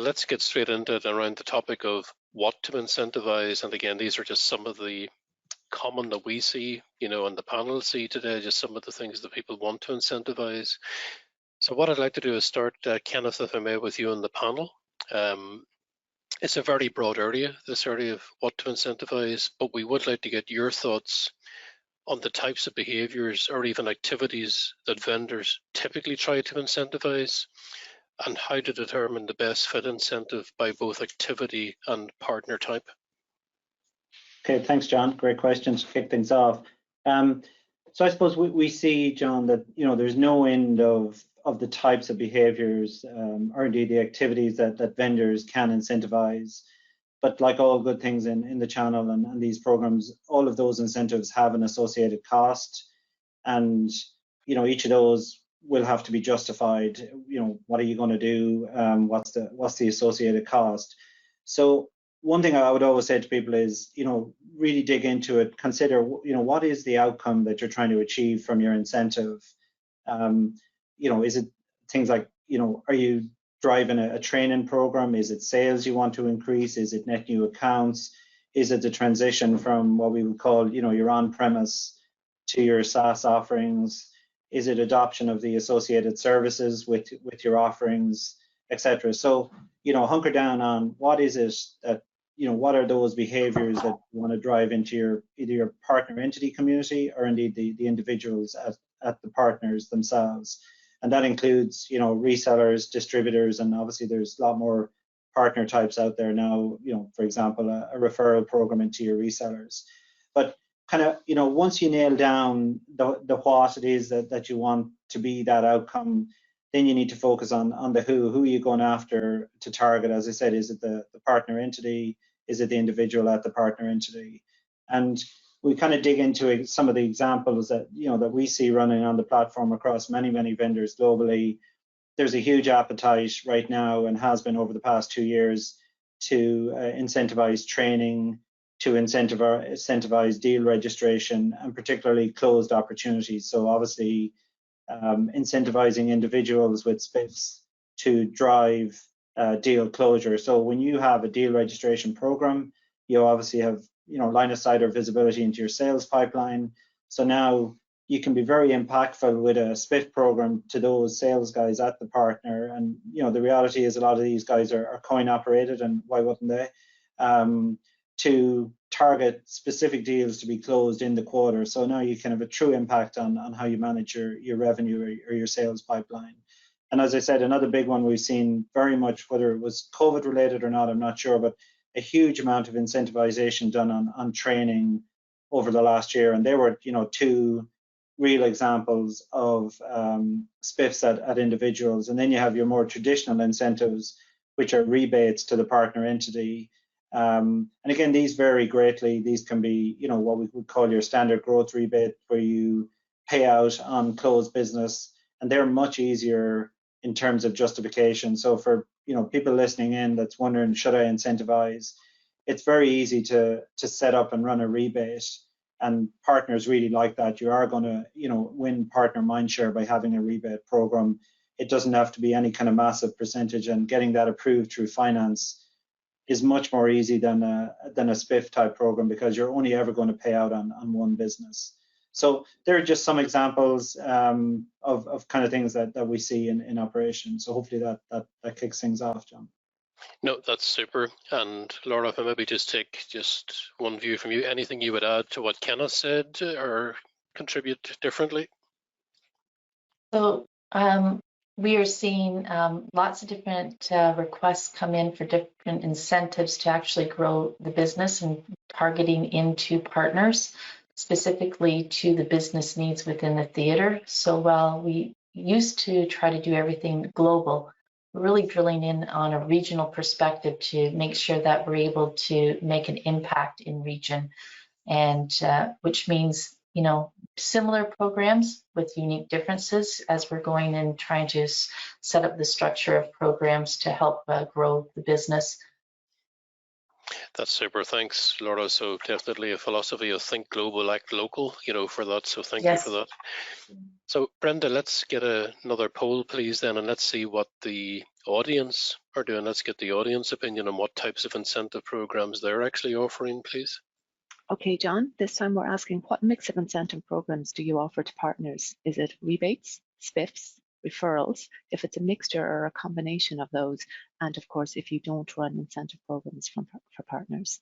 let's get straight into it around the topic of what to incentivize. And again, these are just some of the common that we see, on the panel see today, just some of the things that people want to incentivize. So what I'd like to do is start, Kenneth, if I may, with you on the panel. It's a very broad area, this area of what to incentivize, but we would like to get your thoughts on the types of behaviors or even activities that vendors typically try to incentivize, and how to determine the best fit incentive by both activity and partner type. Okay, thanks, John. Great questions to kick things off. So I suppose we see, John, that there's no end of the types of behaviors or indeed the activities that vendors can incentivize. But like all good things in the channel and these programs, all of those incentives have an associated cost, and each of those will have to be justified. What are you going to do? What's the associated cost? So one thing I would always say to people is, really dig into it. Consider, what is the outcome that you're trying to achieve from your incentive? Is it things like, are you driving a training program? Is it sales you want to increase? Is it net new accounts? Is it the transition from what we would call, your on-premise to your SaaS offerings? Is it adoption of the associated services with your offerings, etc.? So, hunker down on what is it that, what are those behaviors that you want to drive into either your partner entity community or indeed the individuals at the partners themselves. And that includes, resellers, distributors, and obviously there's a lot more partner types out there now, for example, a referral program into your resellers. But kind of, once you nail down the what it is that you want to be that outcome, then you need to focus on the who are you going after to target. As I said, is it the partner entity? Is it the individual at the partner entity? And we kind of dig into some of the examples that that we see running on the platform across many vendors globally. There's a huge appetite right now, and has been over the past 2 years, to incentivize training, to incentivize deal registration, and particularly closed opportunities. So obviously incentivizing individuals with spiffs to drive deal closure. So when you have a deal registration program, you obviously have line of sight or visibility into your sales pipeline. So now you can be very impactful with a spiff program to those sales guys at the partner. And the reality is a lot of these guys are coin operated, and why wouldn't they? To target specific deals to be closed in the quarter. So now you can have a true impact on how you manage your revenue or your sales pipeline. And as I said, another big one we've seen very much, whether it was COVID related or not, I'm not sure, but a huge amount of incentivization done on training over the last year. And there were, two real examples of spiffs at individuals. And then you have your more traditional incentives, which are rebates to the partner entity. And again, these vary greatly. These can be, what we would call your standard growth rebate, where you pay out on closed business, and they're much easier in terms of justification. So for people listening in that's wondering, should I incentivize? It's very easy to set up and run a rebate, and partners really like that. You are going to win partner mindshare by having a rebate program. It doesn't have to be any kind of massive percentage, and getting that approved through finance is much more easy than a spiff type program, because you're only ever going to pay out on one business. So there are just some examples of kind of things that we see in operation. So hopefully that kicks things off, John. No, that's super. And Laura, if I maybe just take one view from you, anything you would add to what Kenneth said or contribute differently? So we are seeing lots of different requests come in for different incentives to actually grow the business, and targeting into partners, specifically to the business needs within the theater. So while we used to try to do everything global, we're really drilling in on a regional perspective to make sure that we're able to make an impact in region, and which means similar programs with unique differences as we're going and trying to set up the structure of programs to help grow the business. That's super. Thanks, Laura. So definitely a philosophy of think global, act local, for that. So thank you for that. So Brenda, let's get another poll, please, then, and let's see what the audience are doing. Let's get the audience opinion on what types of incentive programs they're actually offering, please. Okay, John, this time we're asking, what mix of incentive programs do you offer to partners? Is it rebates, spiffs, referrals, if it's a mixture or a combination of those, and of course, if you don't run incentive programs for partners?